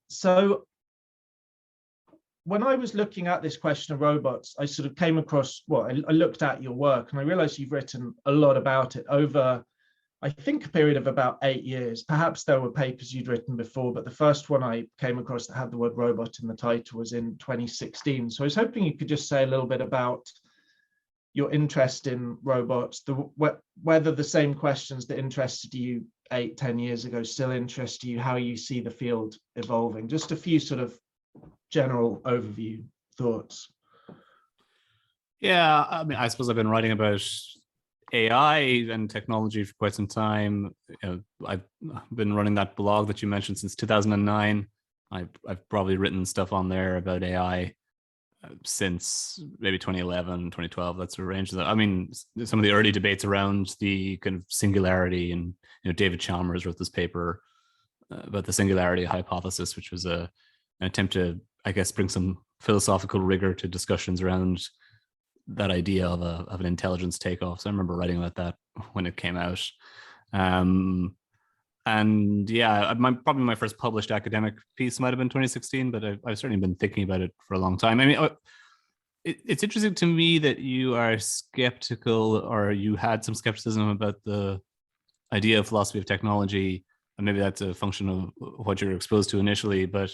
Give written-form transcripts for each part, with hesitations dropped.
So when I was looking at this question of robots, I sort of came across, I looked at your work and I realized you've written a lot about it over, I think, a period of about 8 years. Perhaps there were papers you'd written before, but the first one I came across that had the word robot in the title was in 2016. So I was hoping you could just say a little bit about your interest in robots, whether the same questions that interested you 8-10 years ago still interest you, how you see the field evolving. Just a few sort of general overview thoughts. Yeah, I mean, I suppose I've been writing about AI and technology for quite some time. I've been running that blog that you mentioned since 2009. I've probably written stuff on there about AI since maybe 2011, 2012, that sort of range. I mean, some of the early debates around the kind of singularity, and David Chalmers wrote this paper about the Singularity Hypothesis, which was an attempt to, I guess, bring some philosophical rigor to discussions around that idea of an intelligence takeoff. So I remember writing about that when it came out. And yeah, probably my first published academic piece might have been 2016, but I've certainly been thinking about it for a long time. I mean, it's interesting to me that you are skeptical, or you had some skepticism about the idea of philosophy of technology, and maybe that's a function of what you're exposed to initially. But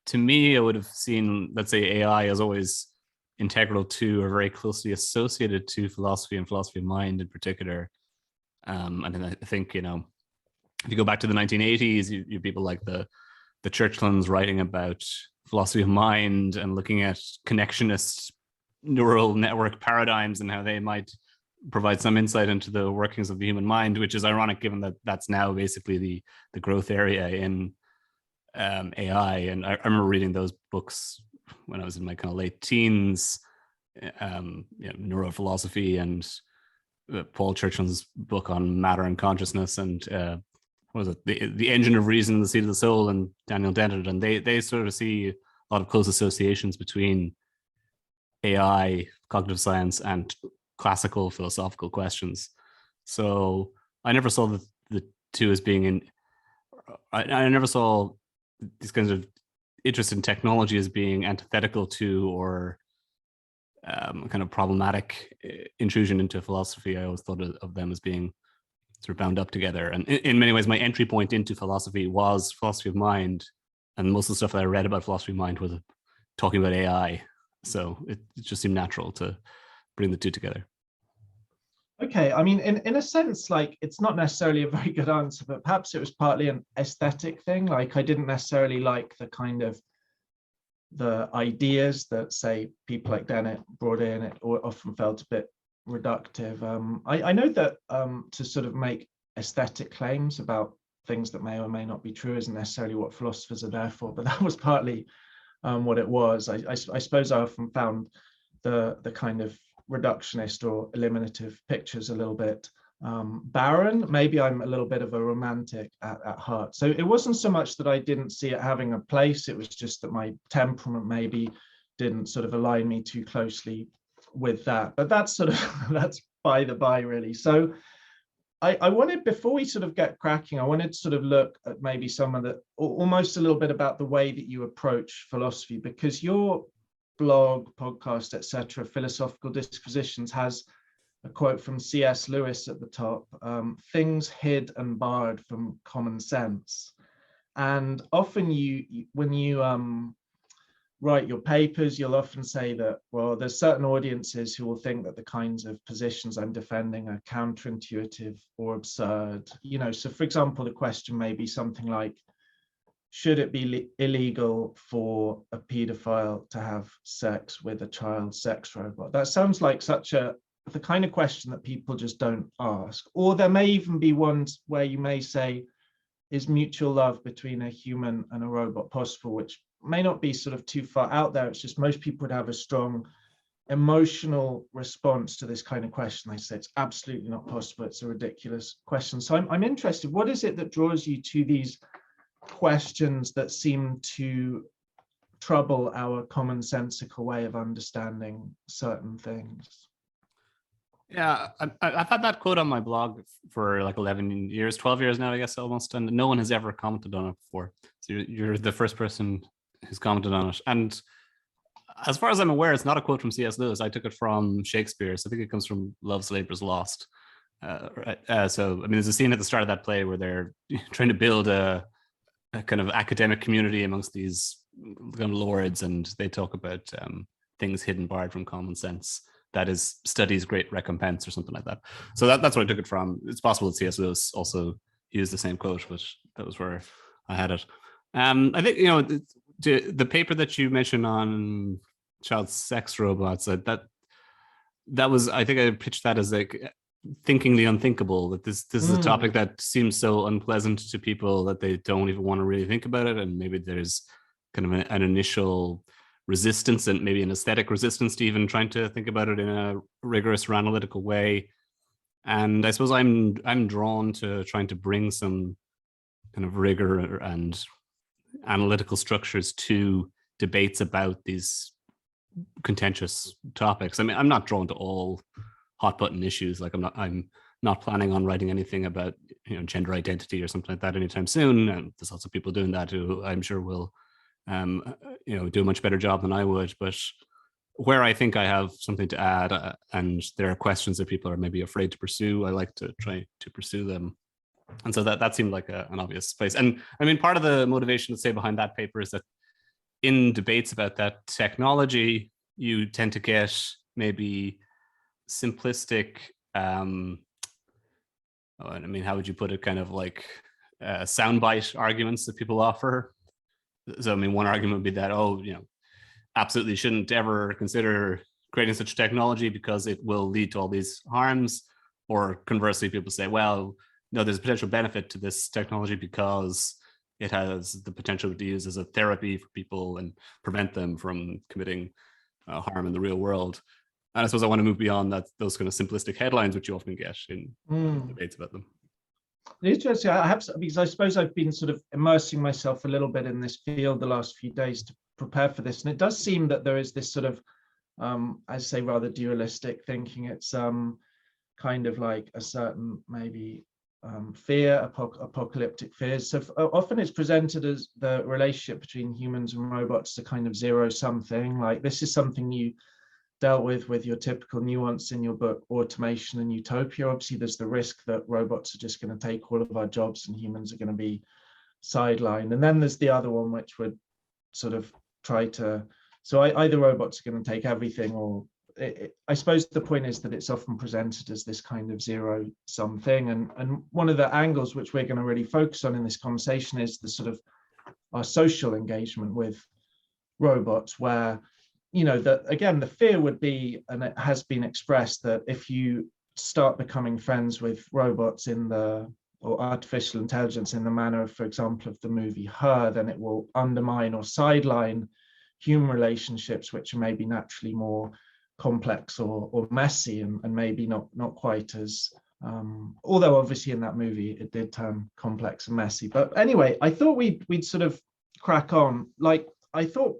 to me, I would have seen, let's say, AI as always integral to, or very closely associated to, philosophy and philosophy of mind in particular. And I think, if you go back to the 1980s, you people like the Churchlands writing about philosophy of mind and looking at connectionist neural network paradigms and how they might provide some insight into the workings of the human mind, which is ironic given that that's now basically the growth area in AI. And I remember reading those books when I was in my kind of late teens, neurophilosophy, and Paul Churchland's book on matter and consciousness, and what was it, the Engine of Reason, the Seat of the Soul, and Daniel Dennett, and they sort of see a lot of close associations between AI, cognitive science, and classical philosophical questions. So I never saw the two as being in. I never saw these kinds of interest in technology as being antithetical to, or kind of problematic intrusion into philosophy. I always thought of them as being sort of bound up together. And in many ways, my entry point into philosophy was philosophy of mind. And most of the stuff that I read about philosophy of mind was talking about AI. So it just seemed natural to bring the two together. Okay, I mean, in a sense, like, it's not necessarily a very good answer, but perhaps it was partly an aesthetic thing. Like, I didn't necessarily like the ideas that, say, people like Dennett brought in. It often felt a bit reductive. I know that to sort of make aesthetic claims about things that may or may not be true isn't necessarily what philosophers are there for, but that was partly what it was. I suppose I often found the kind of reductionist or eliminative pictures a little bit barren. Maybe I'm a little bit of a romantic at heart. So it wasn't so much that I didn't see it having a place, it was just that my temperament maybe didn't sort of align me too closely with that. But that's sort of, that's by the by, really. So I wanted, before we sort of get cracking, I wanted to sort of look at maybe some of the, almost a little bit about the way that you approach philosophy, because your blog, podcast, etc., Philosophical Disquisitions, has a quote from C.S. Lewis at the top: things hid and barred from common sense. And often when you write your papers, you'll often say that, well, there's certain audiences who will think that the kinds of positions I'm defending are counterintuitive or absurd. So for example, the question may be something like, should it be illegal for a paedophile to have sex with a child sex robot? That sounds like the kind of question that people just don't ask. Or there may even be ones where you may say, is mutual love between a human and a robot possible? Which may not be sort of too far out there. It's just most people would have a strong emotional response to this kind of question. They say it's absolutely not possible. It's a ridiculous question. So I'm interested, what is it that draws you to these questions that seem to trouble our commonsensical way of understanding certain things? Yeah, I've had that quote on my blog for like 11 years, 12 years now, I guess, almost, and no one has ever commented on it before. So you're the first person who's commented on it. And as far as I'm aware, it's not a quote from C.S. Lewis. I took it from Shakespeare. So I think it comes from Love's Labour's Lost. So, I mean, there's a scene at the start of that play where they're trying to build a kind of academic community amongst these kind of lords, and they talk about things hidden, barred from common sense. That is study's great recompense, or something like that. So that's what I took it from. It's possible that C.S. Lewis also used the same quote, but that was where I had it. I think, the paper that you mentioned on child sex robots, that was, I think I pitched that as like thinking the unthinkable, that this is a topic that seems so unpleasant to people that they don't even want to really think about it, and maybe there's kind of an initial resistance and maybe an aesthetic resistance to even trying to think about it in a rigorous or analytical way. And I suppose I'm drawn to trying to bring some kind of rigor and analytical structures to debates about these contentious topics. I mean, I'm not drawn to all hot button issues. Like I'm not planning on writing anything about gender identity or something like that anytime soon. And there's lots of people doing that who I'm sure will do a much better job than I would. But where I think I have something to add, and there are questions that people are maybe afraid to pursue, I like to try to pursue them. And so that seemed like an obvious place. And I mean, part of the motivation to say behind that paper is that in debates about that technology, you tend to get maybe simplistic, I mean, how would you put it, kind of like soundbite arguments that people offer. So, I mean, one argument would be that, absolutely shouldn't ever consider creating such technology because it will lead to all these harms. Or conversely, people say, well, no, there's a potential benefit to this technology because it has the potential to be used as a therapy for people and prevent them from committing harm in the real world. And I suppose I want to move beyond that, those kind of simplistic headlines, which you often get in debates about them. Interesting. Because I suppose I've been sort of immersing myself a little bit in this field the last few days to prepare for this, and it does seem that there is this sort of, I say, rather dualistic thinking. It's kind of like a certain maybe fear, apocalyptic fears. So often it's presented as the relationship between humans and robots, a kind of zero-sum thing. Like, this is something you dealt with your typical nuance in your book, Automation and Utopia. Obviously, there's the risk that robots are just going to take all of our jobs and humans are going to be sidelined. And then there's the other one, which would sort of try to, so either robots are going to take everything, or I suppose the point is that it's often presented as this kind of zero-sum thing. And one of the angles which we're going to really focus on in this conversation is the sort of our social engagement with robots, where that, again, the fear would be, and it has been expressed, that if you start becoming friends with robots or artificial intelligence in the manner of, for example, of the movie Her, then it will undermine or sideline human relationships, which are maybe naturally more complex or messy, and maybe not quite as, although obviously in that movie it did turn complex and messy. But anyway, I thought we'd sort of crack on. Like, I thought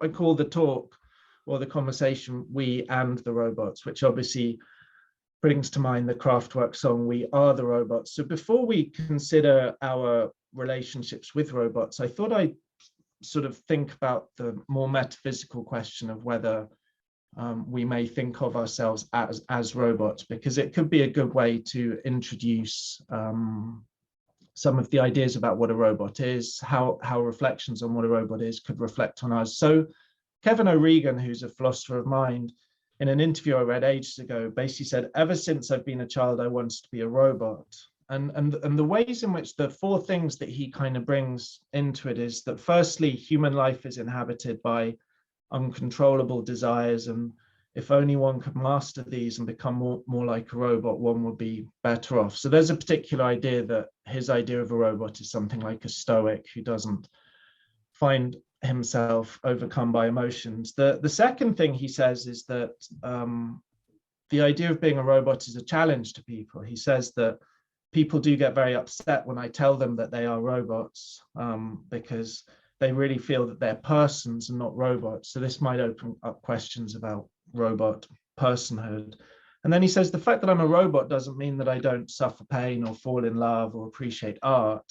I'd call the talk or the conversation We and the Robots, which obviously brings to mind the Kraftwerk song We Are the Robots. So before we consider our relationships with robots, I thought I'd sort of think about the more metaphysical question of whether we may think of ourselves as robots, because it could be a good way to introduce some of the ideas about what a robot is, how reflections on what a robot is could reflect on us. So Kevin O'Regan, who's a philosopher of mind, in an interview I read ages ago, basically said, ever since I've been a child, I wanted to be a robot. And the ways in which the four things that he kind of brings into it is that, firstly, human life is inhabited by uncontrollable desires, and if only one could master these and become more like a robot, one would be better off. So there's a particular idea that his idea of a robot is something like a stoic who doesn't find himself overcome by emotions. The second thing he says is that the idea of being a robot is a challenge to people. He says that people do get very upset when I tell them that they are robots, because they really feel that they're persons and not robots. So this might open up questions about robot personhood. And then he says, the fact that I'm a robot doesn't mean that I don't suffer pain or fall in love or appreciate art.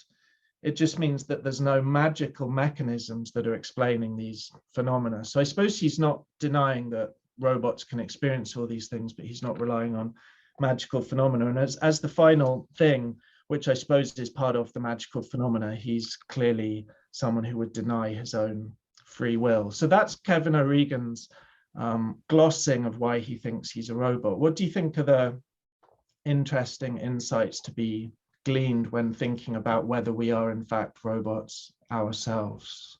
It just means that there's no magical mechanisms that are explaining these phenomena. So I suppose he's not denying that robots can experience all these things, but he's not relying on magical phenomena. And as the final thing, which I suppose is part of the magical phenomena, he's clearly someone who would deny his own free will. So that's Kevin O'Regan's glossing of why he thinks he's a robot. What do you think are the interesting insights to be gleaned when thinking about whether we are in fact robots ourselves?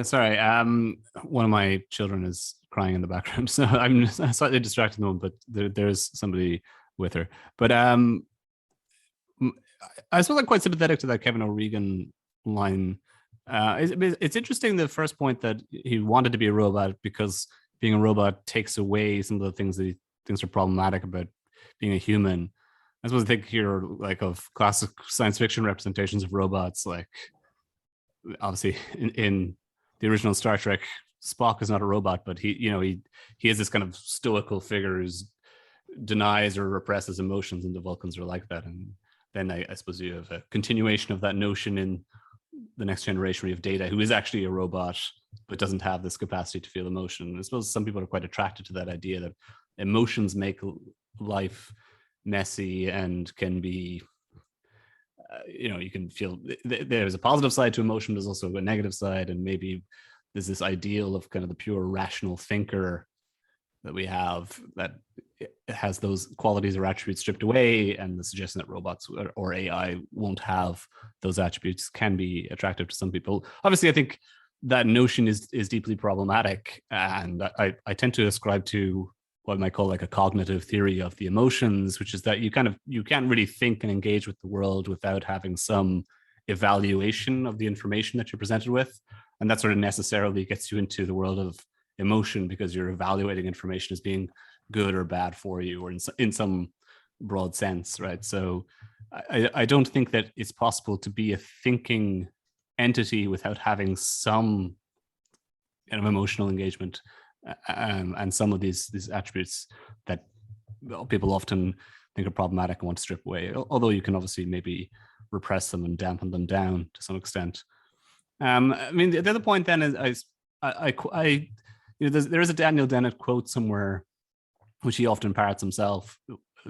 Sorry, one of my children is crying in the background, so I'm slightly distracted at the moment, but there's somebody with her. But I suppose I'm quite sympathetic to that Kevin O'Regan line. It's interesting, the first point that he wanted to be a robot because being a robot takes away some of the things that he thinks are problematic about being a human. I suppose I think here like of classic science fiction representations of robots, like obviously in the original Star Trek, Spock is not a robot, but he has this kind of stoical figure who denies or represses emotions, and the Vulcans are like that. And then I suppose you have a continuation of that notion in the Next Generation where you have Data, who is actually a robot but doesn't have this capacity to feel emotion. I suppose some people are quite attracted to that idea that emotions make life messy and can be you can feel there's a positive side to emotion, there's also a negative side, and maybe there's this ideal of kind of the pure rational thinker that we have that has those qualities or attributes stripped away, and the suggestion that robots or AI won't have those attributes can be attractive to some people. Obviously, I think that notion is deeply problematic, and I tend to ascribe to what I might call like a cognitive theory of the emotions, which is that you can't really think and engage with the world without having some evaluation of the information that you're presented with. And that sort of necessarily gets you into the world of emotion because you're evaluating information as being good or bad for you, or in some broad sense, right? So I don't think that it's possible to be a thinking entity without having some kind of emotional engagement and some of these attributes that people often think are problematic and want to strip away, although you can obviously maybe repress them and dampen them down to some extent. I mean, the other point then is there is a Daniel Dennett quote somewhere, which he often parrots himself,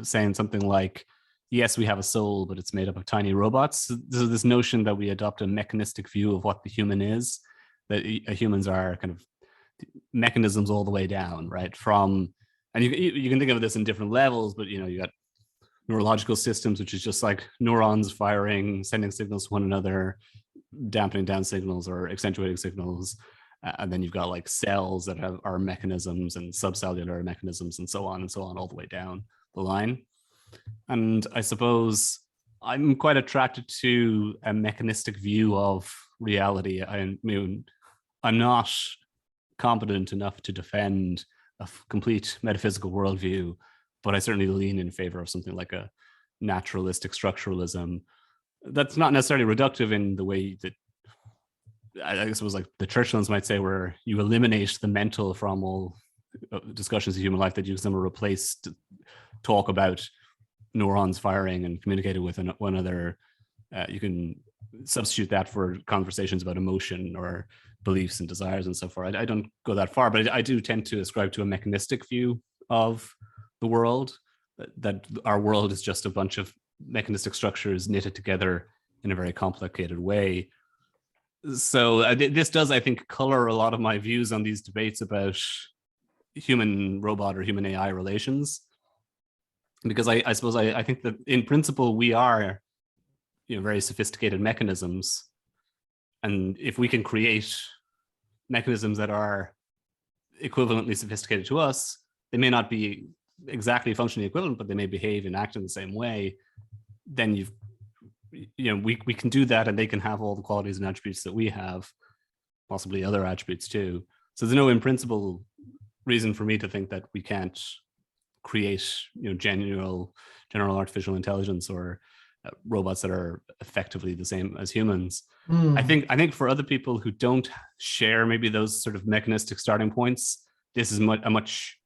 saying something like, yes, we have a soul, but it's made up of tiny robots. So this notion that we adopt a mechanistic view of what the human is, that humans are kind of mechanisms all the way down, right? And you can think of this in different levels, but you got neurological systems, which is just like neurons firing, sending signals to one another, dampening down signals or accentuating signals. And then you've got like cells that are mechanisms, and subcellular mechanisms, and so on all the way down the line. And I suppose I'm quite attracted to a mechanistic view of reality. I mean, I'm not competent enough to defend a complete metaphysical worldview, but I certainly lean in favor of something like a naturalistic structuralism. That's not necessarily reductive in the way that I suppose like the Churchlands might say, where you eliminate the mental from all discussions of human life, that you can somehow replace talk about neurons firing and communicating with one another. You can substitute that for conversations about emotion or beliefs and desires and so forth. I don't go that far, but I do tend to ascribe to a mechanistic view of the world, that our world is just a bunch of mechanistic structures knitted together in a very complicated way. So this does, I think, color a lot of my views on these debates about human robot or human AI relations, because I suppose I think that in principle we are very sophisticated mechanisms, and if we can create mechanisms that are equivalently sophisticated to us, they may not be exactly functionally equivalent, but they may behave and act in the same way, then we can do that, and they can have all the qualities and attributes that we have, possibly other attributes too. So there's no in principle reason for me to think that we can't create general artificial intelligence or robots that are effectively the same as humans. I think for other people who don't share maybe those sort of mechanistic starting points, this is a much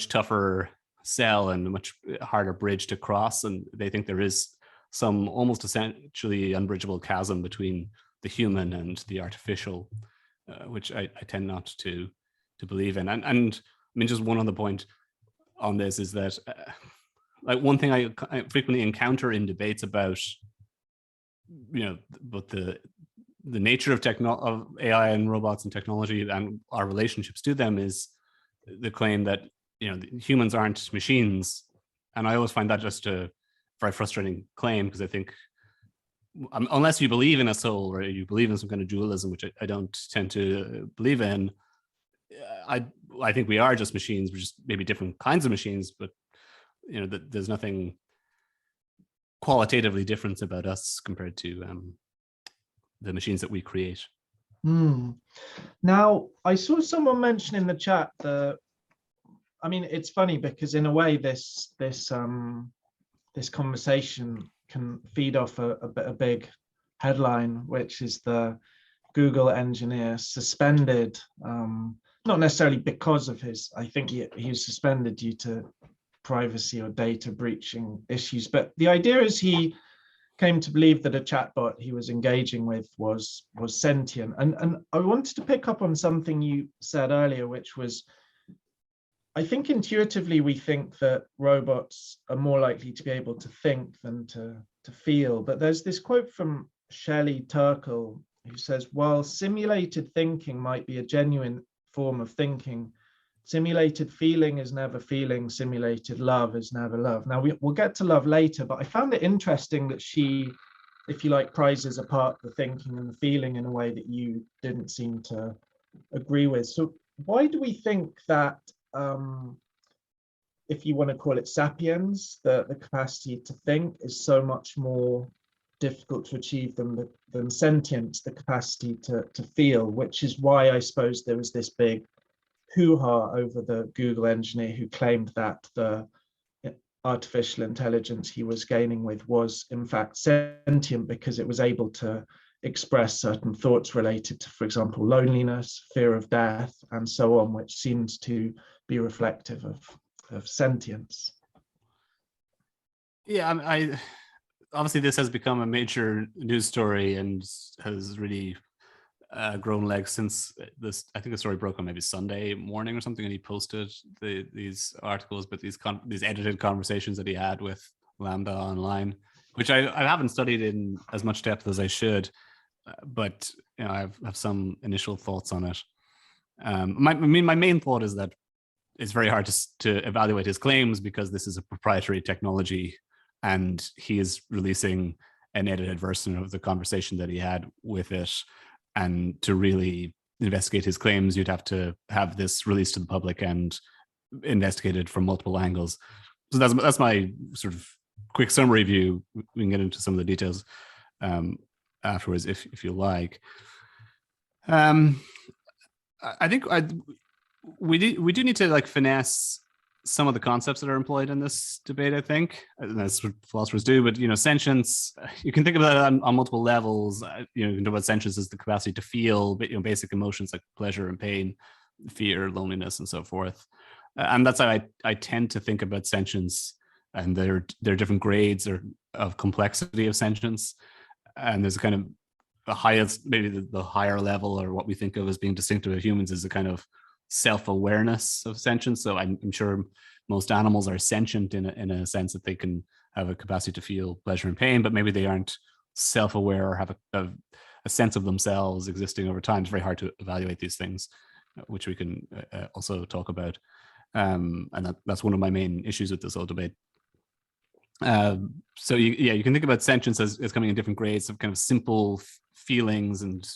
tougher cell and a much harder bridge to cross, and they think there is some almost essentially unbridgeable chasm between the human and the artificial, which I tend not to believe in. And I mean, just one other point on this is that like one thing I frequently encounter in debates about, but the nature of AI and robots and technology and our relationships to them is the claim that humans aren't machines. And I always find that just a very frustrating claim, because I think unless you believe in a soul or you believe in some kind of dualism, which I don't tend to believe in, I think we are just machines. We're just maybe different kinds of machines, but there's nothing qualitatively different about us compared to the machines that we create. Now, I saw someone mention in the chat I mean, it's funny because in a way this conversation can feed off a big headline, which is the Google engineer suspended, not necessarily because of I think he was suspended due to privacy or data breaching issues, but the idea is he came to believe that a chatbot he was engaging with was sentient. And I wanted to pick up on something you said earlier, which was, I think intuitively we think that robots are more likely to be able to think than to feel. But there's this quote from Shelley Turkle who says, while simulated thinking might be a genuine form of thinking, simulated feeling is never feeling, simulated love is never love. Now, we'll get to love later, but I found it interesting that she, if you like, prizes apart the thinking and the feeling in a way that you didn't seem to agree with. So why do we think that, if you want to call it sapiens, the capacity to think is so much more difficult to achieve than sentience, the capacity to feel, which is why I suppose there was this big hoo-ha over the Google engineer who claimed that the artificial intelligence he was gaining with was in fact sentient because it was able to express certain thoughts related to, for example, loneliness, fear of death, and so on, which seems to be reflective of sentience. Yeah, I obviously this has become a major news story and has really grown legs since this. I think the story broke on maybe Sunday morning or something, and he posted these articles, but these edited conversations that he had with LaMDA online, which I haven't studied in as much depth as I should, but I have some initial thoughts on it. My main thought is that it's very hard to evaluate his claims because this is a proprietary technology, and he is releasing an edited version of the conversation that he had with it. And to really investigate his claims, you'd have to have this released to the public and investigated from multiple angles. So that's my sort of quick summary view. We can get into some of the details afterwards if you like. I think we do need to like finesse some of the concepts that are employed in this debate. I think and that's what philosophers do. But sentience, you can think about it on multiple levels. You can talk about sentience as the capacity to feel, but basic emotions like pleasure and pain, fear, loneliness, and so forth. And that's how I tend to think about sentience. And there are different grades of complexity of sentience. And there's kind of the highest, maybe the higher level, or what we think of as being distinctive of humans, is a kind of self-awareness of sentience. So I'm sure most animals are sentient in a sense that they can have a capacity to feel pleasure and pain, but maybe they aren't self-aware or have a sense of themselves existing over time. It's very hard to evaluate these things, which we can also talk about. And that's one of my main issues with this whole debate. So you can think about sentience as coming in different grades of kind of simple feelings and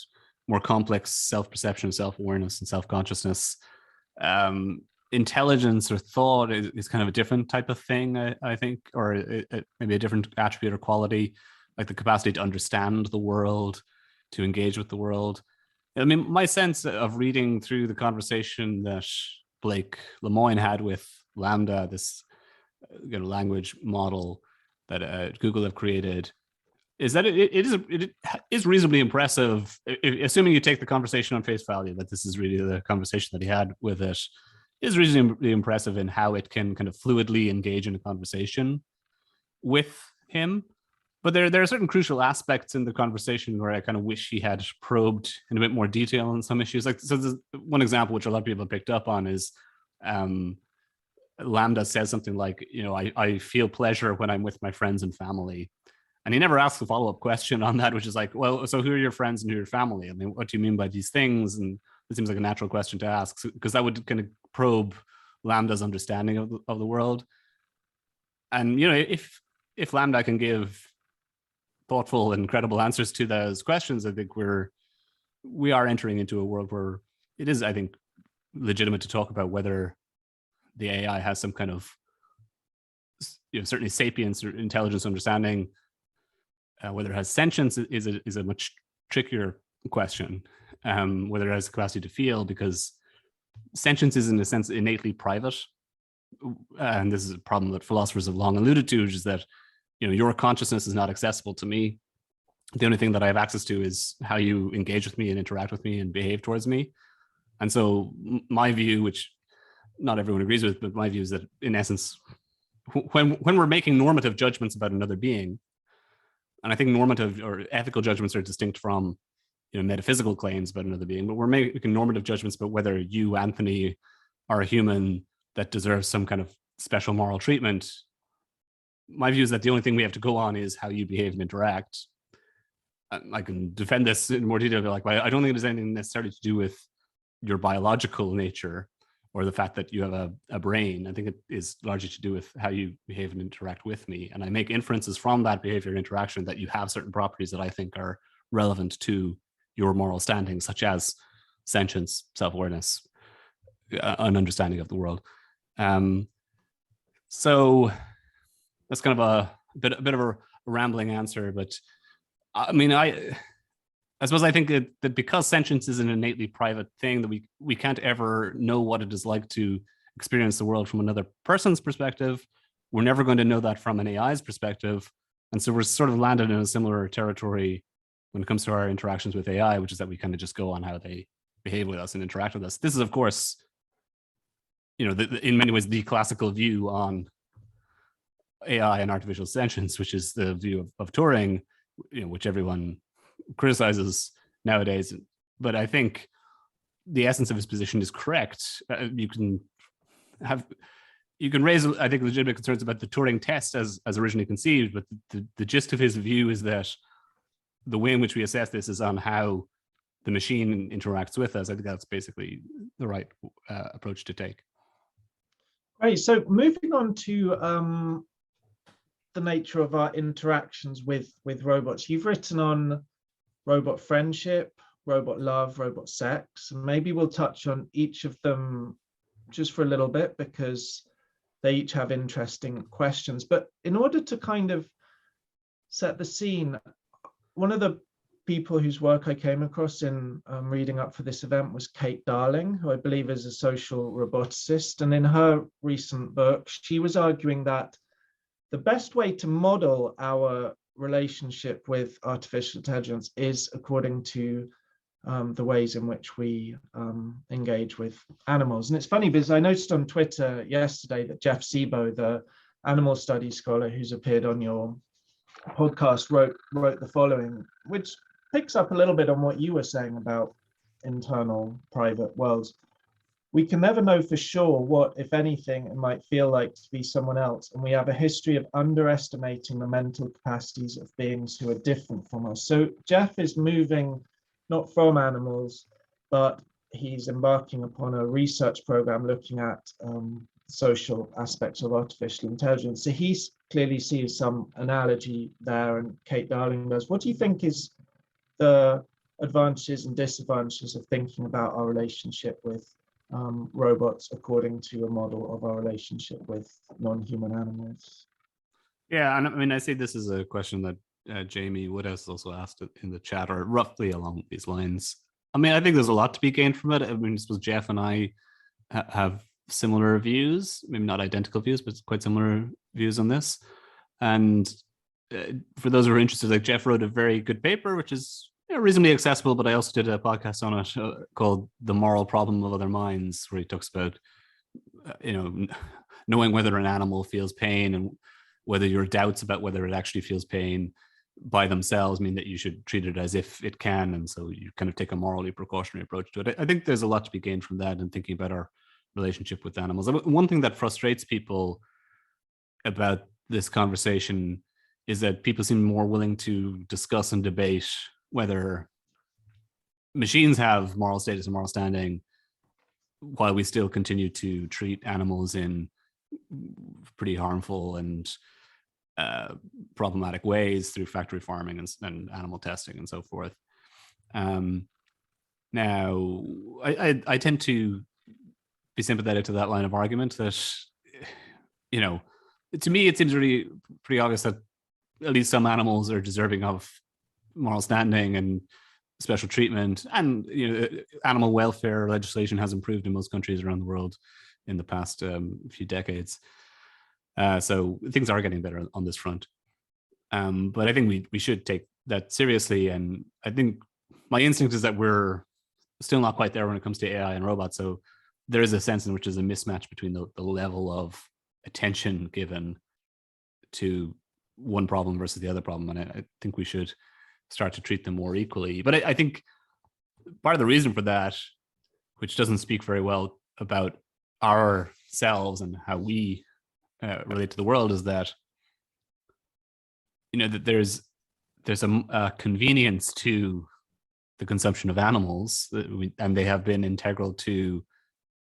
more complex self-perception, self-awareness, and self-consciousness. Intelligence or thought is kind of a different type of thing, I think, or maybe a different attribute or quality, like the capacity to understand the world, to engage with the world. I mean, my sense of reading through the conversation that Blake Lemoine had with LaMDA, this language model that Google have created, is that it is reasonably impressive, assuming you take the conversation on face value, that this is really the conversation that he had with it. is reasonably impressive in how it can kind of fluidly engage in a conversation with him. But there are certain crucial aspects in the conversation where I kind of wish he had probed in a bit more detail on some issues. Like, so one example which a lot of people picked up on is Lambda says something like, I feel pleasure when I'm with my friends and family. And he never asks a follow-up question on that, which is like, well, so who are your friends and who are your family? I mean, what do you mean by these things? And it seems like a natural question to ask, because that would kind of probe Lambda's understanding of the world. And, if Lambda can give thoughtful and credible answers to those questions, I think we are entering into a world where it is, I think, legitimate to talk about whether the AI has some kind of, certainly sapience or intelligence understanding. Whether it has sentience is a much trickier question. Whether it has the capacity to feel, because sentience is in a sense innately private. And this is a problem that philosophers have long alluded to, which is that your consciousness is not accessible to me. The only thing that I have access to is how you engage with me and interact with me and behave towards me. And so my view, which not everyone agrees with, but my view is that in essence, when we're making normative judgments about another being, and I think normative or ethical judgments are distinct from metaphysical claims about another being, but we're making normative judgments about whether you, Anthony, are a human that deserves some kind of special moral treatment. My view is that the only thing we have to go on is how you behave and interact. I can defend this in more detail, but I don't think it has anything necessarily to do with your biological nature or the fact that you have a brain. I think it is largely to do with how you behave and interact with me. And I make inferences from that behavior and interaction that you have certain properties that I think are relevant to your moral standing, such as sentience, self-awareness, an understanding of the world. So that's kind of a bit of a rambling answer, but I mean, I suppose I think that because sentience is an innately private thing, that we can't ever know what it is like to experience the world from another person's perspective. We're never going to know that from an AI's perspective. And so we're sort of landed in a similar territory when it comes to our interactions with AI, which is that we kind of just go on how they behave with us and interact with us. This is, of course, in many ways, the classical view on AI and artificial sentience, which is the view of Turing, which everyone criticizes nowadays. But I think the essence of his position is correct. You can raise, I think, legitimate concerns about the Turing test as originally conceived, but the gist of his view is that the way in which we assess this is on how the machine interacts with us. I think that's basically the right approach to take. Right. So moving on to the nature of our interactions with robots. You've written on robot friendship, robot love, robot sex, and maybe we'll touch on each of them just for a little bit because they each have interesting questions. But in order to kind of set the scene, one of the people whose work I came across in reading up for this event was Kate Darling, who I believe is a social roboticist. And in her recent book, she was arguing that the best way to model our relationship with artificial intelligence is according to the ways in which we engage with animals. And it's funny because I noticed on Twitter yesterday that Jeff Sebo, the animal studies scholar who's appeared on your podcast, wrote the following, which picks up a little bit on what you were saying about internal private worlds. We can never know for sure what, if anything, it might feel like to be someone else. And we have a history of underestimating the mental capacities of beings who are different from us. So Jeff is moving not from animals, but he's embarking upon a research program looking at social aspects of artificial intelligence. So he clearly sees some analogy there, and Kate Darling does. What do you think is the advantages and disadvantages of thinking about our relationship with robots according to a model of our relationship with non-human animals? Yeah, and I mean, I say this is a question that Jamie Woodhouse also asked in the chat, or roughly along these lines. I mean, I think there's a lot to be gained from it. I mean, I suppose Jeff and I have similar views, maybe not identical views, but quite similar views on this. And for those who are interested, like Jeff wrote a very good paper, which is reasonably accessible, but I also did a podcast on it called The Moral Problem of Other Minds, where he talks about knowing whether an animal feels pain and whether your doubts about whether it actually feels pain by themselves mean that you should treat it as if it can, and so you kind of take a morally precautionary approach to it. I think there's a lot to be gained from that and thinking about our relationship with animals. One thing that frustrates people about this conversation is that people seem more willing to discuss and debate whether machines have moral status and moral standing, while we still continue to treat animals in pretty harmful and problematic ways through factory farming and animal testing and so forth. Now, I tend to be sympathetic to that line of argument that, to me, it seems really pretty obvious that at least some animals are deserving of moral standing and special treatment. And animal welfare legislation has improved in most countries around the world in the past few decades. So things are getting better on this front. But I think we should take that seriously. And I think my instinct is that we're still not quite there when it comes to AI and robots. So there is a sense in which there's a mismatch between the level of attention given to one problem versus the other problem. And I think we should start to treat them more equally. But I think part of the reason for that, which doesn't speak very well about ourselves and how we relate to the world, is that that there's a convenience to the consumption of animals, and they have been integral to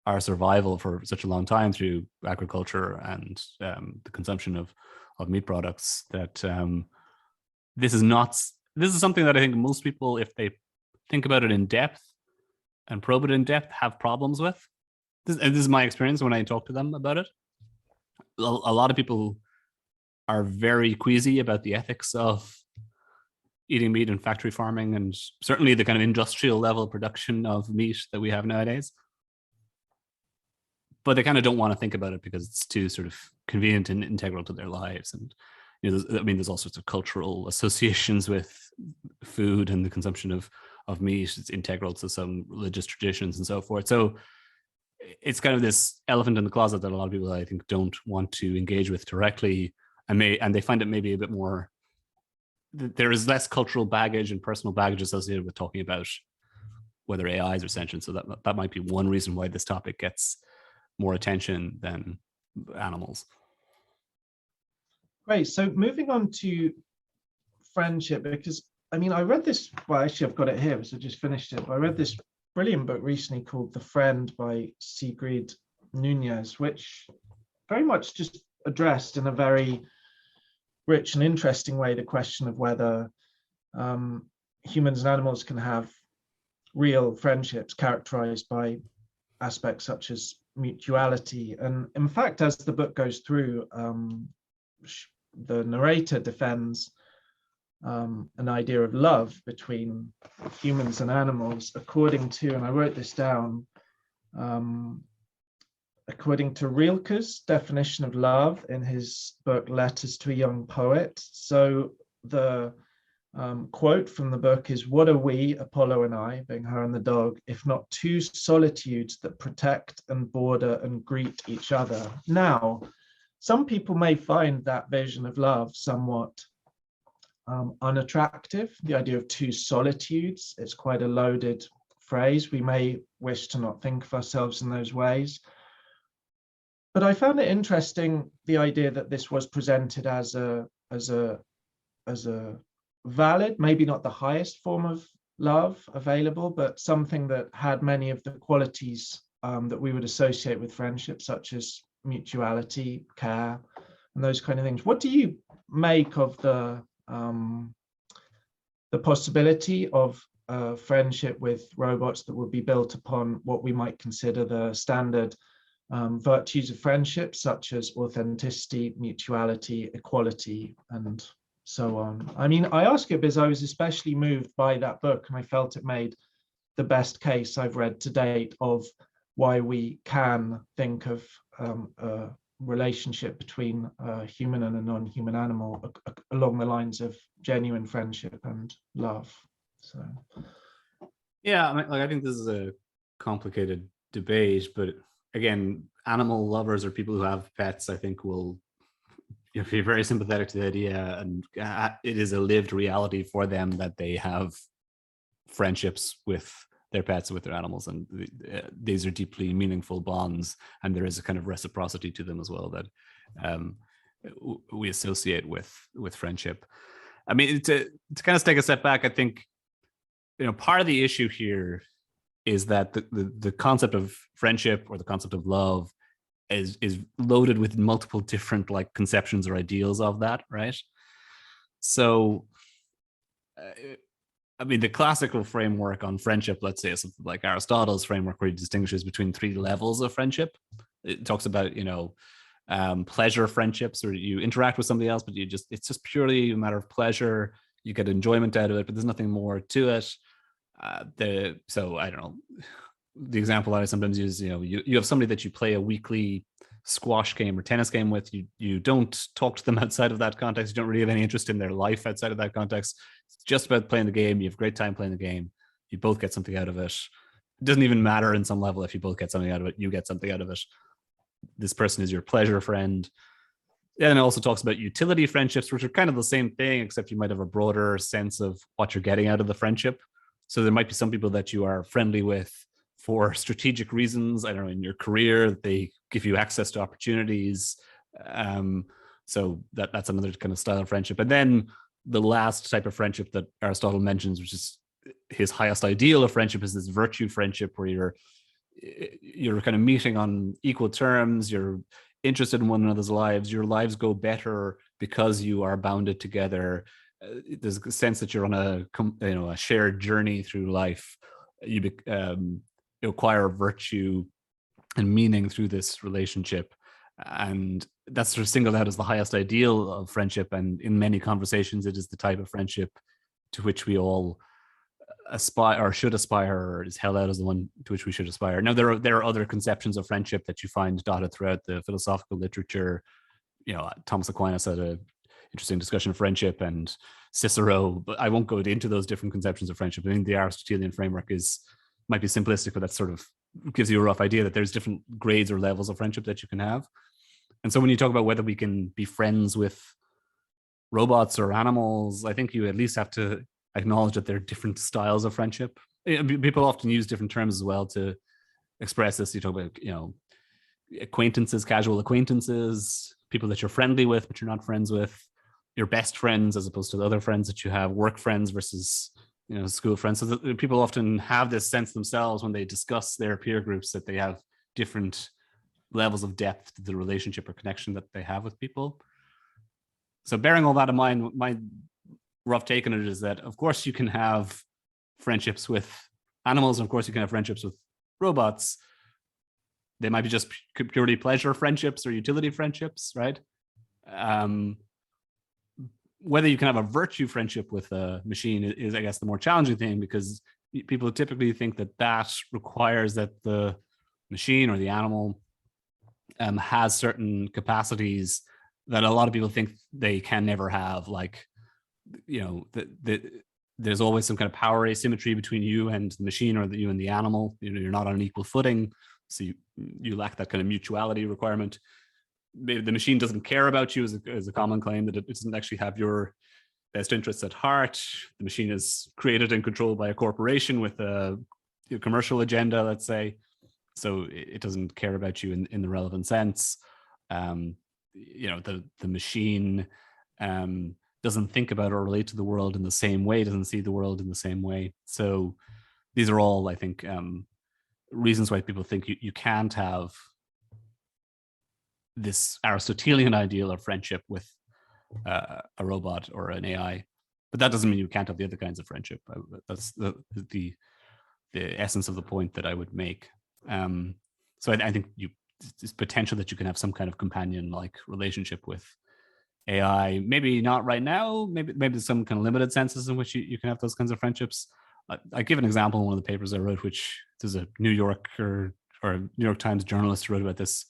our survival for such a long time through agriculture and the consumption of meat products, that this is something that I think most people, if they think about it in depth and probe it in depth, have problems with. This is my experience when I talk to them about it. A lot of people are very queasy about the ethics of eating meat and factory farming, and certainly the kind of industrial level production of meat that we have nowadays. But they kind of don't want to think about it because it's too sort of convenient and integral to their lives. And there's all sorts of cultural associations with food and the consumption of meat. It's integral to some religious traditions and so forth. So it's kind of this elephant in the closet that a lot of people, I think, don't want to engage with directly, and they find it maybe a bit more. There is less cultural baggage and personal baggage associated with talking about whether AIs are sentient. So that might be one reason why this topic gets more attention than animals. Great. So moving on to friendship, because I read this, well, actually I've got it here, so I just finished it. But I read this brilliant book recently called The Friend by Sigrid Nunez, which very much just addressed in a very rich and interesting way the question of whether humans and animals can have real friendships characterized by aspects such as mutuality. And in fact, as the book goes through, the narrator defends an idea of love between humans and animals according to, and I wrote this down, according to Rilke's definition of love in his book Letters to a Young Poet. So the quote from the book is, "What are we, Apollo and I," being her and the dog, "if not two solitudes that protect and border and greet each other?" Now, some people may find that vision of love somewhat unattractive, the idea of two solitudes. It's quite a loaded phrase. We may wish to not think of ourselves in those ways. But I found it interesting, the idea that this was presented as a valid, maybe not the highest form of love available, but something that had many of the qualities that we would associate with friendship, such as mutuality, care, and those kind of things. What do you make of the possibility of friendship with robots that would be built upon what we might consider the standard virtues of friendship, such as authenticity, mutuality, equality, and so on? I ask it because I was especially moved by that book, and I felt it made the best case I've read to date of why we can think of a relationship between a human and a non-human animal along the lines of genuine friendship and love. So yeah, I think this is a complicated debate, but again, animal lovers or people who have pets, I think, will be very sympathetic to the idea, and it is a lived reality for them that they have friendships with their pets, with their animals, and these are deeply meaningful bonds, and there is a kind of reciprocity to them as well that we associate with friendship. I mean, to kind of take a step back, I think, part of the issue here is that the concept of friendship or the concept of love is loaded with multiple different like conceptions or ideals of that, right? So I mean, the classical framework on friendship, let's say, is something like Aristotle's framework, where he distinguishes between 3 levels of friendship. It talks about, pleasure friendships, or you interact with somebody else, but it's just purely a matter of pleasure. You get enjoyment out of it, but there's nothing more to it. So I don't know. The example that I sometimes use, you have somebody that you play a weekly squash game or tennis game with. You don't talk to them outside of that context. You don't really have any interest in their life outside of that context. It's just about playing the game. You have a great time playing the game. You both get something out of it. It doesn't even matter in some level if you both get something out of it. You get something out of it. This person is your pleasure friend. And it also talks about utility friendships, which are kind of the same thing, except you might have a broader sense of what you're getting out of the friendship. So there might be some people that you are friendly with for strategic reasons. I don't know, in your career, they give you access to opportunities. So that's another kind of style of friendship. And then the last type of friendship that Aristotle mentions, which is his highest ideal of friendship, is this virtue friendship, where you're kind of meeting on equal terms. You're interested in one another's lives. Your lives go better because you are bounded together. There's a sense that you're on a shared journey through life. You acquire virtue and meaning through this relationship, and that's sort of singled out as the highest ideal of friendship. And in many conversations, it is the type of friendship to which we all aspire, or should aspire, or is held out as the one to which we should aspire. Now, there are other conceptions of friendship that you find dotted throughout the philosophical literature. Thomas Aquinas had a interesting discussion of friendship, and Cicero, but I won't go into those different conceptions of friendship. I think the Aristotelian framework might be simplistic, but that sort of gives you a rough idea that there's different grades or levels of friendship that you can have. And so when you talk about whether we can be friends with robots or animals, I think you at least have to acknowledge that there are different styles of friendship. People often use different terms as well to express this. You talk about, acquaintances, casual acquaintances, people that you're friendly with, but you're not friends with, your best friends as opposed to the other friends that you have, work friends versus, school friends. So people often have this sense themselves when they discuss their peer groups that they have different levels of depth to the relationship or connection that they have with people. So bearing all that in mind, my rough take on it is that, of course, you can have friendships with animals, and of course you can have friendships with robots. They might be just purely pleasure friendships or utility friendships, right? Whether you can have a virtue friendship with a machine is, I guess, the more challenging thing, because people typically think that requires that the machine or the animal has certain capacities that a lot of people think they can never have. Like, there's always some kind of power asymmetry between you and the machine, or you and the animal. You're not on an equal footing, so you lack that kind of mutuality requirement. Maybe the machine doesn't care about you, as a common claim, that it doesn't actually have your best interests at heart. The machine is created and controlled by a corporation with a commercial agenda, let's say, so it doesn't care about you in the relevant sense. The machine doesn't think about or relate to the world in the same way, doesn't see the world in the same way. So these are all, I think, reasons why people think you can't have this Aristotelian ideal of friendship with a robot or an AI. But that doesn't mean you can't have the other kinds of friendship. That's the essence of the point that I would make. So I think it's potential that you can have some kind of companion-like relationship with AI. Maybe not right now. Maybe there's some kind of limited senses in which you can have those kinds of friendships. I give an example in one of the papers I wrote, which there's a New York Times journalist who wrote about this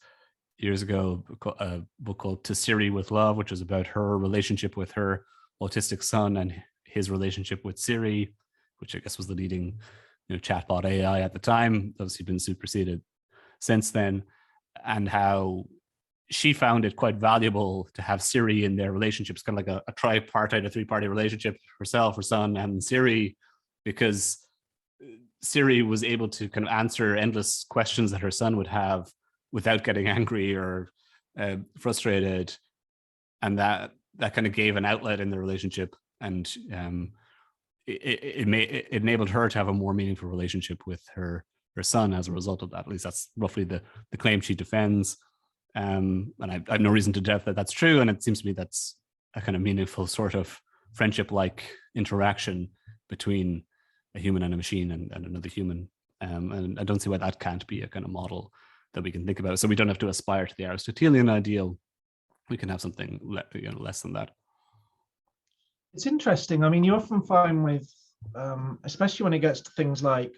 years ago, a book called To Siri with Love, which is about her relationship with her autistic son and his relationship with Siri, which I guess was the leading chatbot AI at the time. Obviously been superseded since then. and how she found it quite valuable to have Siri in their relationships, kind of like a tripartite, a three-party relationship, herself, her son, and Siri, because Siri was able to kind of answer endless questions that her son would have without getting angry or frustrated, and that kind of gave an outlet in the relationship, and it enabled her to have a more meaningful relationship with her son as a result of that. At least that's roughly the claim she defends. And I have no reason to doubt that that's true. And it seems to me that's a kind of meaningful sort of friendship-like interaction between a human and a machine and another human. And I don't see why that can't be a kind of model that we can think about. So we don't have to aspire to the Aristotelian ideal. We can have something less than that. It's interesting. I mean, you often find with, especially when it gets to things like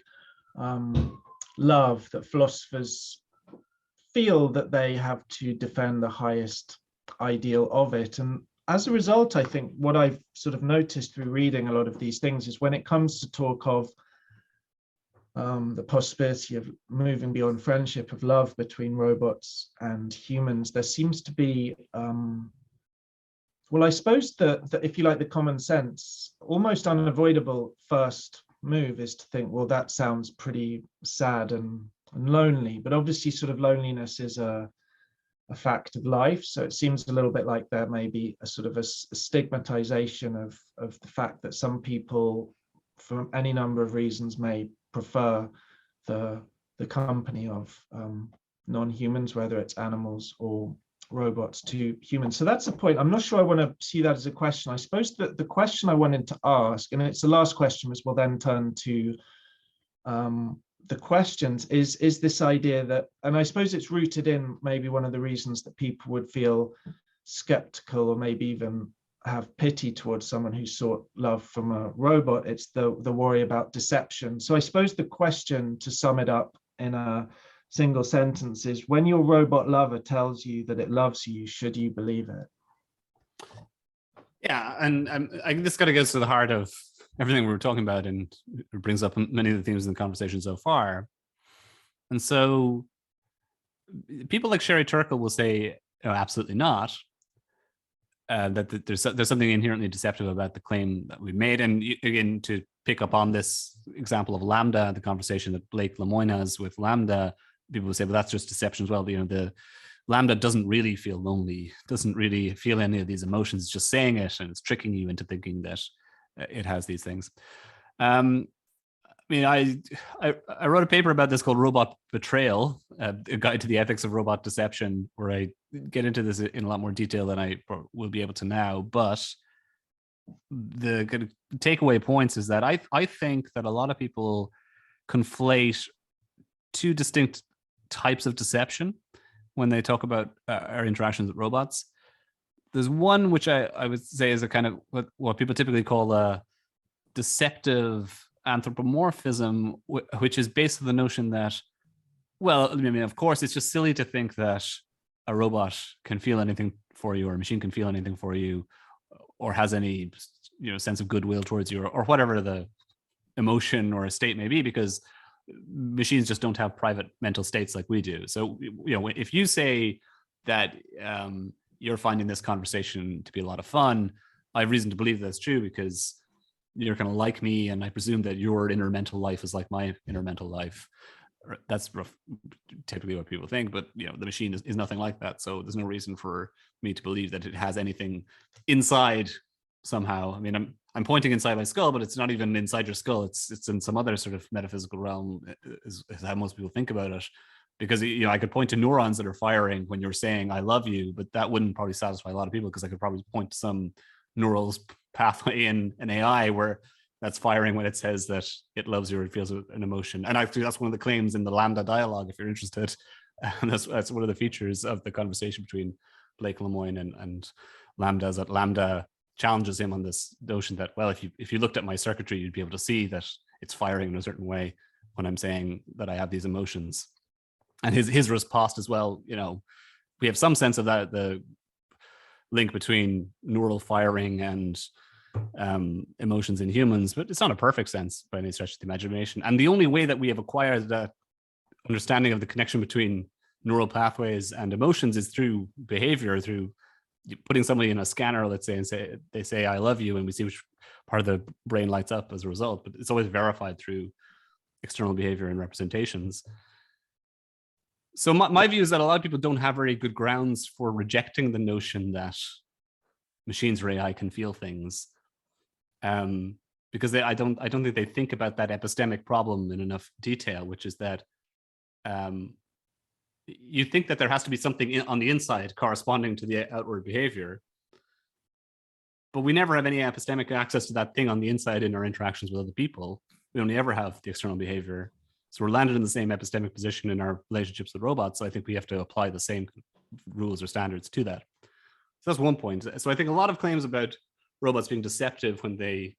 love, that philosophers feel that they have to defend the highest ideal of it. And as a result, I think what I've sort of noticed through reading a lot of these things is when it comes to talk of the possibility of moving beyond friendship, of love between robots and humans, there seems to be, well, I suppose that if you like, the common sense, almost unavoidable first move is to think, well, that sounds pretty sad and lonely, but obviously sort of loneliness is a fact of life. So it seems a little bit like there may be a sort of a stigmatization of the fact that some people, for any number of reasons, may prefer the company of non-humans, whether it's animals or robots, to humans. So that's the point. I'm not sure I want to see that as a question. I suppose that the question I wanted to ask, and it's the last question, which will then turn to the questions, is this idea that, and I suppose it's rooted in maybe one of the reasons that people would feel skeptical or maybe even have pity towards someone who sought love from a robot. It's the worry about deception. So I suppose the question, to sum it up in a single sentence, is when your robot lover tells you that it loves you, should you believe it? Yeah, and I think this kind of goes to the heart of everything we were talking about, and it brings up many of the themes in the conversation so far. And so people like Sherry Turkle will say, oh, absolutely not. That there's something inherently deceptive about the claim that we made. And again, to pick up on this example of LaMDA, the conversation that Blake Lemoine has with LaMDA, people will say, well, that's just deception as well. The LaMDA doesn't really feel lonely, doesn't really feel any of these emotions, it's just saying it, and it's tricking you into thinking that it has these things. I mean, I wrote a paper about this called Robot Betrayal, a guide to the ethics of robot deception, where I get into this in a lot more detail than I will be able to now. But the kind of takeaway points is that I think that a lot of people conflate two distinct types of deception when they talk about our interactions with robots. There's one which I would say is a kind of what people typically call a deceptive anthropomorphism, which is based on the notion that, well, I mean, of course, it's just silly to think that a robot can feel anything for you, or a machine can feel anything for you, or has any, sense of goodwill towards you, or whatever the emotion or a state may be, because machines just don't have private mental states like we do. So, if you say that you're finding this conversation to be a lot of fun, I have reason to believe that's true, because you're kind of like me, and I presume that your inner mental life is like my inner mental life. That's typically what people think, but the machine is nothing like that. So there's no reason for me to believe that it has anything inside somehow. I mean, I'm pointing inside my skull, but it's not even inside your skull. It's in some other sort of metaphysical realm, is how most people think about it. Because I could point to neurons that are firing when you're saying "I love you," but that wouldn't probably satisfy a lot of people, because I could probably point to some neural pathway in an AI where that's firing when it says that it loves you or it feels an emotion. And actually, that's one of the claims in the LaMDA dialogue, if you're interested. And that's one of the features of the conversation between Blake Lemoine and LaMDA, is that LaMDA challenges him on this notion that, well, if you looked at my circuitry, you'd be able to see that it's firing in a certain way when I'm saying that I have these emotions. And his riposte as well, we have some sense of that, the link between neural firing and emotions in humans, but it's not a perfect sense by any stretch of the imagination. And the only way that we have acquired that understanding of the connection between neural pathways and emotions is through behavior, through putting somebody in a scanner, let's say, and they say I love you, and we see which part of the brain lights up as a result. But it's always verified through external behavior and representations. So my view is that a lot of people don't have very good grounds for rejecting the notion that machines or AI can feel things, because I don't think they think about that epistemic problem in enough detail, which is that you think that there has to be something on the inside corresponding to the outward behavior, but we never have any epistemic access to that thing on the inside in our interactions with other people. We only ever have the external behavior. So we're landed in the same epistemic position in our relationships with robots. So I think we have to apply the same rules or standards to that. So that's one point. So I think a lot of claims about robots being deceptive when they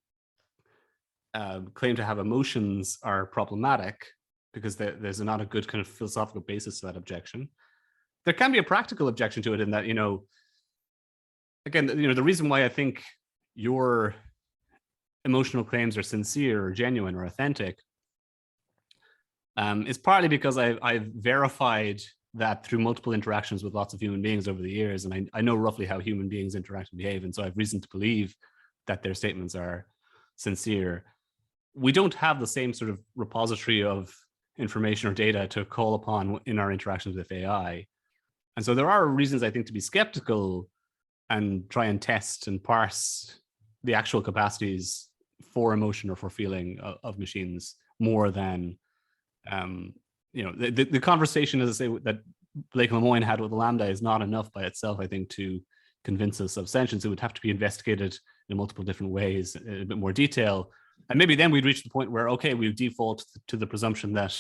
claim to have emotions are problematic, because there's not a good kind of philosophical basis to that objection. There can be a practical objection to it in that, again, the reason why I think your emotional claims are sincere or genuine or authentic is partly because I've verified that through multiple interactions with lots of human beings over the years, and I know roughly how human beings interact and behave, and so I have reason to believe that their statements are sincere. We don't have the same sort of repository of information or data to call upon in our interactions with AI, and so there are reasons, I think, to be skeptical and try and test and parse the actual capacities for emotion or for feeling of machines more than the conversation, as I say, that Blake Lemoine had with Lambda is not enough by itself, I think, to convince us of sentience. It would have to be investigated in multiple different ways, in a bit more detail. And maybe then we'd reach the point where, okay, we default to the presumption that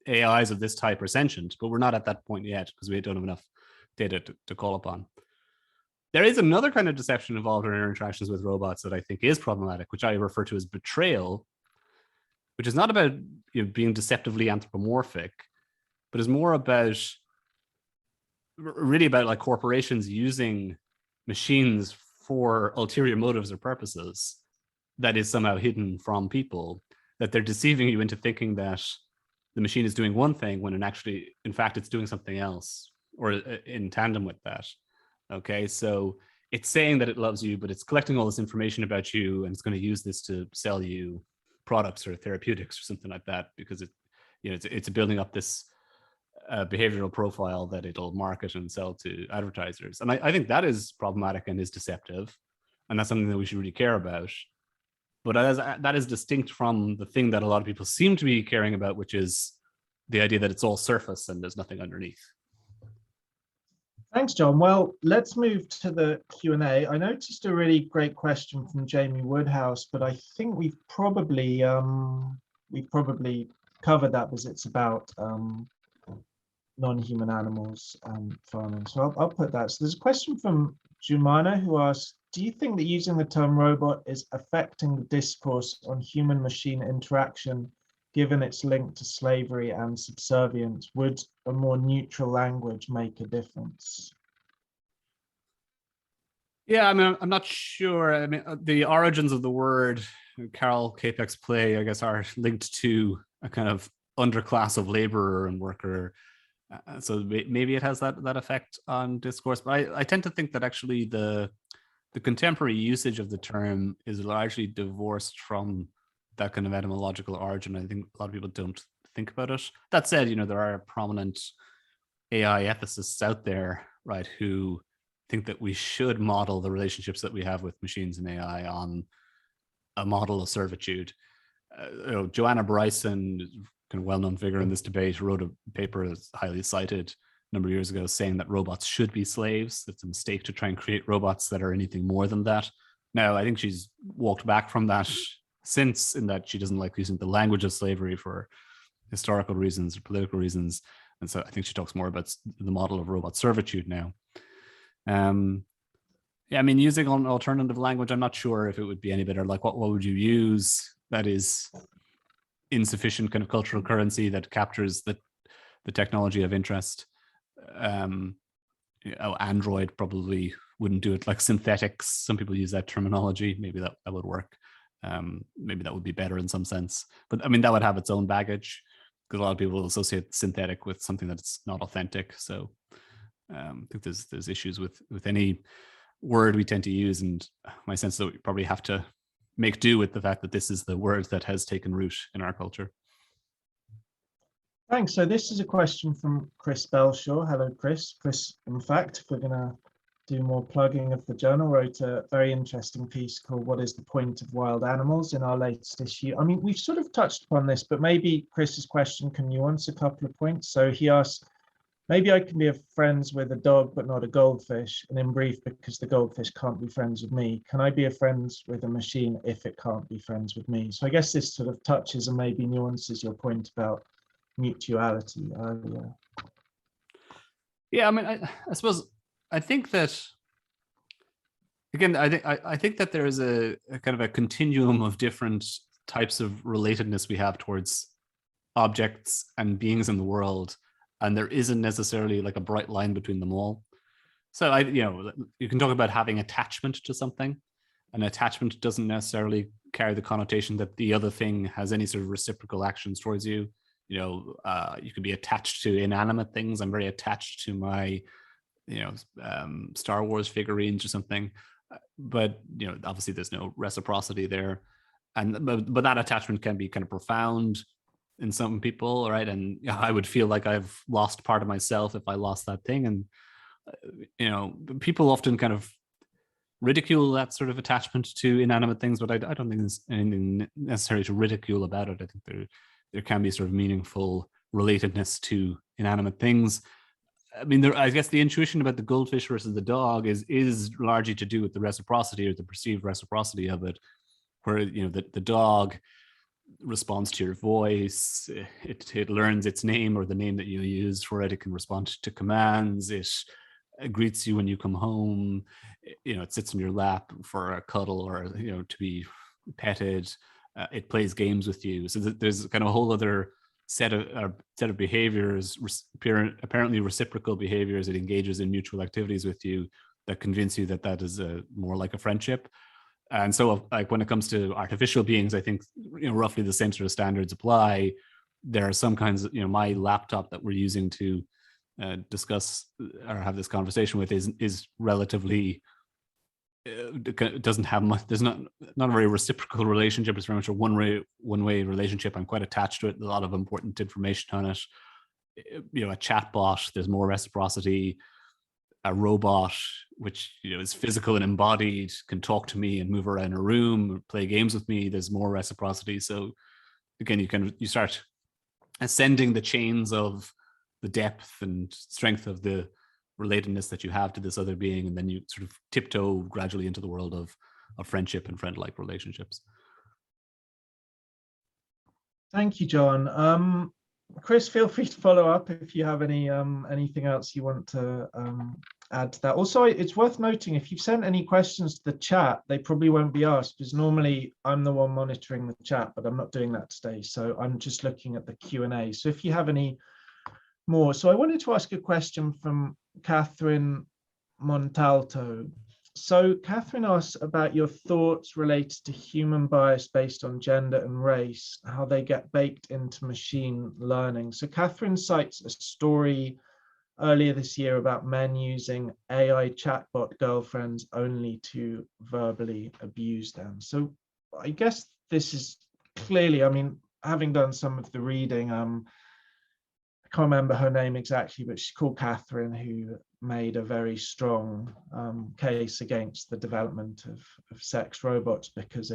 AIs of this type are sentient, but we're not at that point yet because we don't have enough data to call upon. There is another kind of deception involved in our interactions with robots that I think is problematic, which I refer to as betrayal, which is not about being deceptively anthropomorphic, but is more about really about like corporations using machines for ulterior motives or purposes that is somehow hidden from people, that they're deceiving you into thinking that the machine is doing one thing when in fact, it's doing something else, or in tandem with that. Okay, so it's saying that it loves you, but it's collecting all this information about you, and it's going to use this to sell you products or therapeutics or something like that, because it's building up this behavioral profile that it'll market and sell to advertisers. And I think that is problematic and is deceptive, and that's something that we should really care about. But that is distinct from the thing that a lot of people seem to be caring about, which is the idea that it's all surface and there's nothing underneath. Thanks, John. Well, let's move to the Q&A. I noticed a really great question from Jamie Woodhouse, but I think we've probably covered that because it's about non-human animals and farming. So I'll put that. So there's a question from Jumana who asks, do you think that using the term robot is affecting the discourse on human-machine interaction, given its link to slavery and subservience? Would a more neutral language make a difference? Yeah, I mean, I'm not sure. I mean, the origins of the word, Carol Capek's play, I guess, are linked to a kind of underclass of laborer and worker. So maybe it has that effect on discourse. But I tend to think that actually the contemporary usage of the term is largely divorced from that kind of etymological origin. I think a lot of people don't think about it. That said, there are prominent AI ethicists out there, right, who think that we should model the relationships that we have with machines and AI on a model of servitude. Joanna Bryson, kind of well-known figure in this debate, wrote a paper that's highly cited a number of years ago saying that robots should be slaves. It's a mistake to try and create robots that are anything more than that. Now, I think she's walked back from that since, in that she doesn't like using the language of slavery for historical reasons or political reasons. And so I think she talks more about the model of robot servitude now. Yeah, I mean, using an alternative language, I'm not sure if it would be any better. Like, what would you use that is insufficient kind of cultural currency that captures the technology of interest? Android probably wouldn't do it. Like synthetics, some people use that terminology. Maybe that would work. Maybe that would be better in some sense. But I mean, that would have its own baggage. because a lot of people associate synthetic with something that's not authentic. So I think there's issues with any word we tend to use, and my sense is that we probably have to make do with the fact that this is the word that has taken root in our culture. Thanks. So this is a question from Chris Belshaw. Hello, Chris. Chris, in fact, if we're going to do more plugging of the journal, wrote a very interesting piece called "What is the Point of Wild Animals" in our latest issue. I mean, we've sort of touched upon this, but maybe Chris's question can nuance a couple of points. So he asks, maybe I can be friends with a dog, but not a goldfish. And in brief, because the goldfish can't be friends with me, can I be friends with a machine if it can't be friends with me? So I guess this sort of touches and maybe nuances your point about mutuality earlier. Yeah, I mean, I suppose I think that, again, I think that there is a kind of a continuum of different types of relatedness we have towards objects and beings in the world, and there isn't necessarily like a bright line between them all. So you can talk about having attachment to something, and attachment doesn't necessarily carry the connotation that the other thing has any sort of reciprocal actions towards you. You could be attached to inanimate things. I'm very attached to my, Star Wars figurines or something, but obviously there's no reciprocity there, but that attachment can be kind of profound in some people, right? And I would feel like I've lost part of myself if I lost that thing, and people often kind of ridicule that sort of attachment to inanimate things, but I don't think there's anything necessary to ridicule about it. I think there can be sort of meaningful relatedness to inanimate things. I mean, I guess the intuition about the goldfish versus the dog is largely to do with the reciprocity or the perceived reciprocity of it, where the dog responds to your voice, it learns its name or the name that you use for it. It can respond to commands. It greets you when you come home. It sits in your lap for a cuddle or to be petted. It plays games with you. So there's kind of a whole other set of behaviors, apparently reciprocal behaviors. It engages in mutual activities with you that convince you that is more like a friendship. And so, like, when it comes to artificial beings, I think roughly the same sort of standards apply. There are some kinds of, my laptop that we're using to discuss or have this conversation with is relatively doesn't have much. There's not a very reciprocal relationship. It's very much a one way relationship. I'm quite attached to it. A lot of important information on it. A chatbot, there's more reciprocity. A robot, which is physical and embodied, can talk to me and move around a room, play games with me. There's more reciprocity. So again, you start ascending the chains of the depth and strength of the relatedness that you have to this other being, and then you sort of tiptoe gradually into the world of friendship and friend-like relationships. Thank you, John. Chris, feel free to follow up if you have anything else you want to add to that. Also, it's worth noting, if you've sent any questions to the chat, they probably won't be asked, because normally I'm the one monitoring the chat, but I'm not doing that today. So I'm just looking at the Q&A. So if you have any more. So I wanted to ask a question from Catherine Montalto. So Catherine asks about your thoughts related to human bias based on gender and race, how they get baked into machine learning. So Catherine cites a story earlier this year about men using AI chatbot girlfriends only to verbally abuse them. So I guess this is clearly, I mean, having done some of the reading, I can't remember her name exactly, but she's called Catherine, who made a very strong case against the development of sex robots, because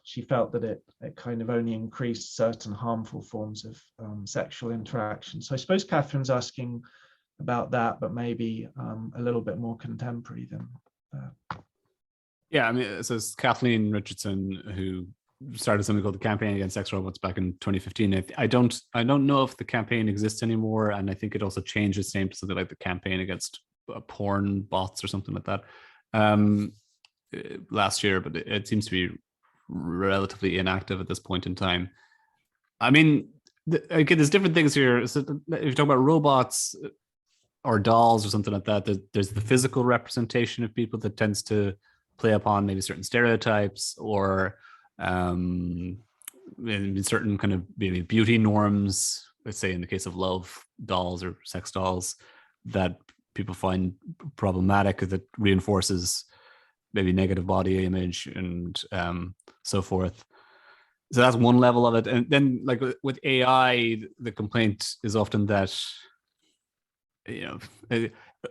she felt that it kind of only increased certain harmful forms of sexual interaction. So I suppose Catherine's asking about that, but maybe a little bit more contemporary than that. Yeah, I mean, so it's Kathleen Richardson who started something called the Campaign Against Sex Robots back in 2015. I don't know if the campaign exists anymore, and I think it also changed its name to something like the Campaign Against Porn Bots or something like that last year, but it seems to be relatively inactive at this point in time. I mean, again, there's different things here. So if you talk about robots or dolls or something like that, there's the physical representation of people that tends to play upon maybe certain stereotypes, or in certain kind of maybe beauty norms, let's say in the case of love dolls or sex dolls, that people find problematic, that reinforces maybe negative body image and so forth. So that's one level of it. And then like with AI, the complaint is often that,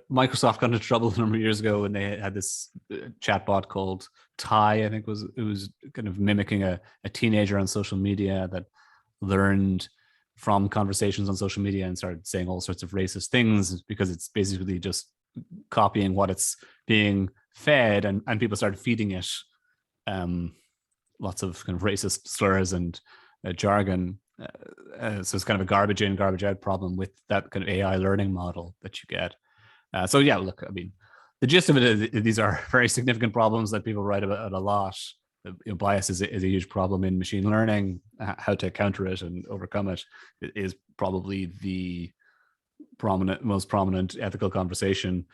Microsoft got into trouble a number of years ago when they had this chatbot called Ty, I think it was kind of mimicking a teenager on social media that learned from conversations on social media and started saying all sorts of racist things because it's basically just copying what it's being fed, and people started feeding it lots of kind of racist slurs and jargon. So it's kind of a garbage in, garbage out problem with that kind of AI learning model that you get. So yeah, look, I mean, the gist of it is these are very significant problems that people write about a lot. Bias is a huge problem in machine learning. How to counter it and overcome it is probably the most prominent ethical conversation.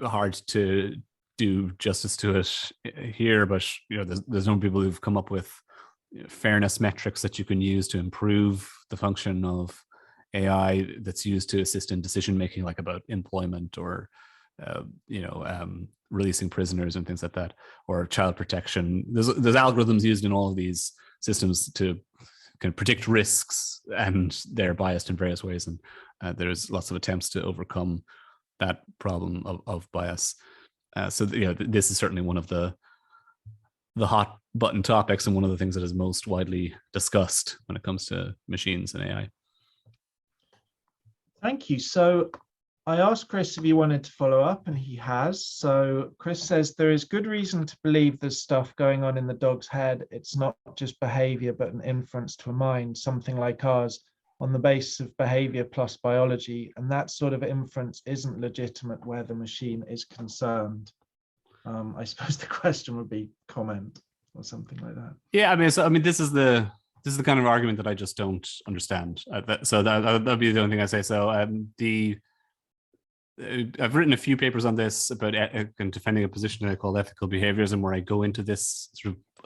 Hard to do justice to it here, but there's no people who've come up with fairness metrics that you can use to improve the function of AI that's used to assist in decision making, like about employment or releasing prisoners and things like that, or child protection. There's algorithms used in all of these systems to kind of predict risks, and they're biased in various ways. And there's lots of attempts to overcome that problem of bias. So this is certainly one of the hot button topics and one of the things that is most widely discussed when it comes to machines and AI. Thank you. So I asked Chris if he wanted to follow up, and he has. So Chris says there is good reason to believe there's stuff going on in the dog's head. It's not just behavior, but an inference to a mind, something like ours, on the basis of behavior plus biology. And that sort of inference isn't legitimate where the machine is concerned. I suppose the question would be comment or something like that. Yeah, this is the kind of argument that I just don't understand. That'll be the only thing I say. So I've written a few papers on this about defending a position that I call ethical behaviorism, where I go into this sort of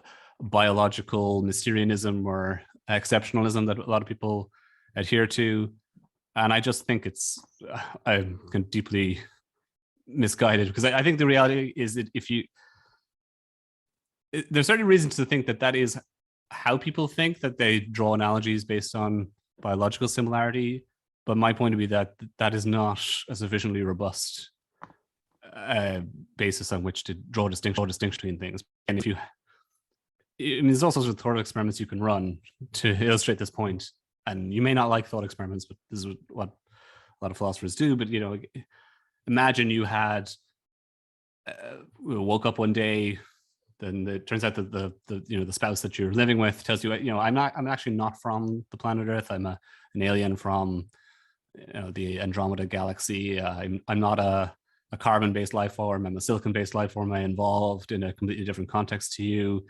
biological Mysterianism or exceptionalism that a lot of people adhere to, and I just think I'm deeply misguided, because I think the reality is that there's certain reasons to think that is how people think, that they draw analogies based on biological similarity. But my point would be that is not a sufficiently robust basis on which to draw distinction between things. And there's all sorts of thought experiments you can run to illustrate this point. And you may not like thought experiments, but this is what a lot of philosophers do. But imagine you had woke up one day, then it turns out that the spouse that you're living with tells you, I'm actually not from the planet Earth. I'm an alien from the Andromeda galaxy. I'm not a carbon-based life form. I'm a silicon-based life form. I'm involved in a completely different context to you.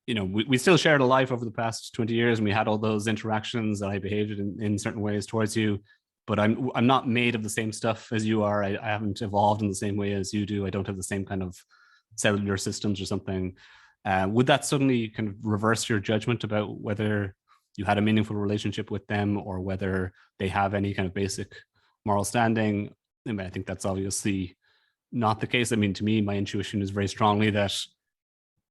We still shared a life over the past 20 years, and we had all those interactions, and I behaved in certain ways towards you. But I'm not made of the same stuff as you are. I haven't evolved in the same way as you do. I don't have the same kind of cellular systems or something. Would that suddenly kind of reverse your judgment about whether you had a meaningful relationship with them, or whether they have any kind of basic moral standing? I think that's obviously not the case. To me, my intuition is very strongly that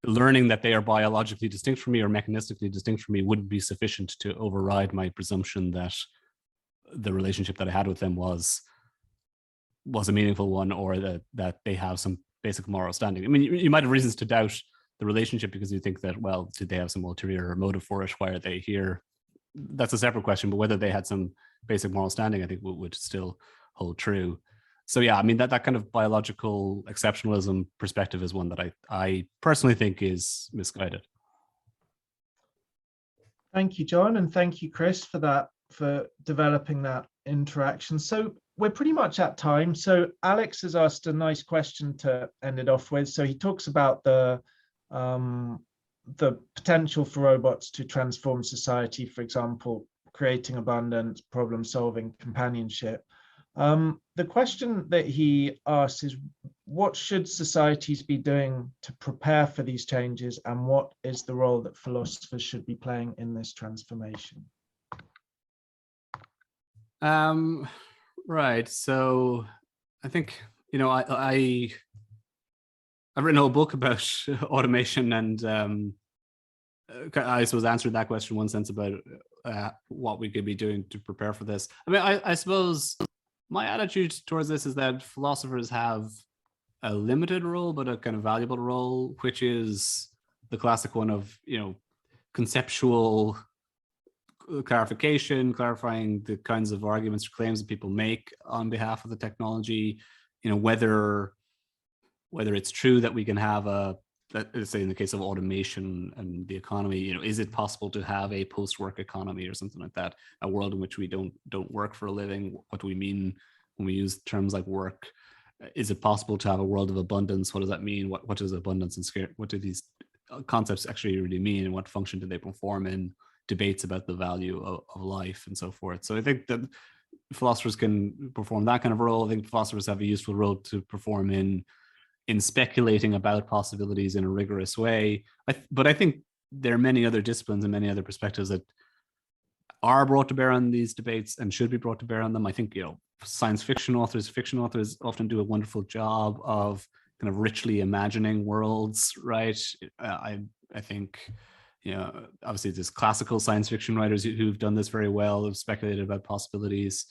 learning that they are biologically distinct from me or mechanistically distinct from me wouldn't be sufficient to override my presumption that the relationship that I had with them was a meaningful one, or that they have some basic moral standing. You might have reasons to doubt the relationship because you think that, well, did they have some ulterior motive for it? Why are they here? That's a separate question. But whether they had some basic moral standing, I think would still hold true. So yeah, that kind of biological exceptionalism perspective is one that I personally think is misguided. Thank you, John, and thank you, Chris, for developing that interaction. So we're pretty much at time. So Alex has asked a nice question to end it off with. So he talks about the potential for robots to transform society, for example, creating abundance, problem solving, companionship. The question that he asks is, what should societies be doing to prepare for these changes, and what is the role that philosophers should be playing in this transformation? Right. So I think, I've written a whole book about automation, and I suppose answered that question in one sense about what we could be doing to prepare for this. I mean, I suppose my attitude towards this is that philosophers have a limited role, but a kind of valuable role, which is the classic one of, conceptual clarification, clarifying the kinds of arguments or claims that people make on behalf of the technology, whether it's true that we can have let's say in the case of automation and the economy, is it possible to have a post-work economy or something like that, a world in which we don't work for a living? What do we mean when we use terms like work? Is it possible to have a world of abundance? What does that mean? What does abundance and scarcity, what do these concepts actually really mean, and what function do they perform in debates about the value of life and so forth? So I think that philosophers can perform that kind of role. I think philosophers have a useful role to perform in speculating about possibilities in a rigorous way. But I think there are many other disciplines and many other perspectives that are brought to bear on these debates and should be brought to bear on them. I think, science fiction authors often do a wonderful job of kind of richly imagining worlds, right? I think, obviously there's classical science fiction writers who've done this very well, have speculated about possibilities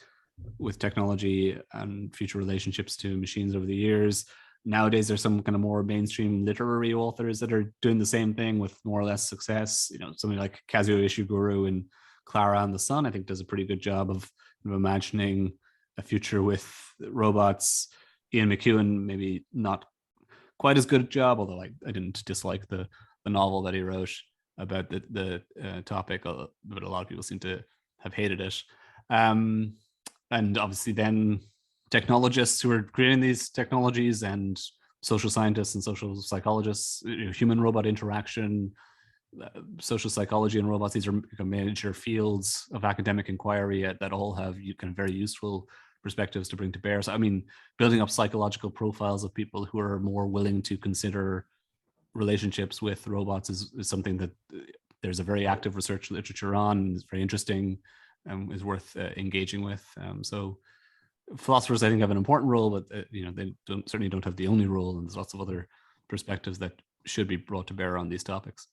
with technology and future relationships to machines over the years. Nowadays, there's some kind of more mainstream literary authors that are doing the same thing with more or less success. Something like Kazuo Ishiguro and Clara and the Sun, I think, does a pretty good job of imagining a future with robots. Ian McEwan, maybe not quite as good a job, although I didn't dislike the novel that he wrote about the topic, but a lot of people seem to have hated it. And obviously then technologists who are creating these technologies, and social scientists and social psychologists, human robot interaction, social psychology and robots, these are major fields of academic inquiry that all have kind of very useful perspectives to bring to bear. So I mean, building up psychological profiles of people who are more willing to consider relationships with robots is something that there's a very active research literature on. It's very interesting and is worth engaging with. So philosophers, I think, have an important role, but they certainly don't have the only role, and there's lots of other perspectives that should be brought to bear on these topics.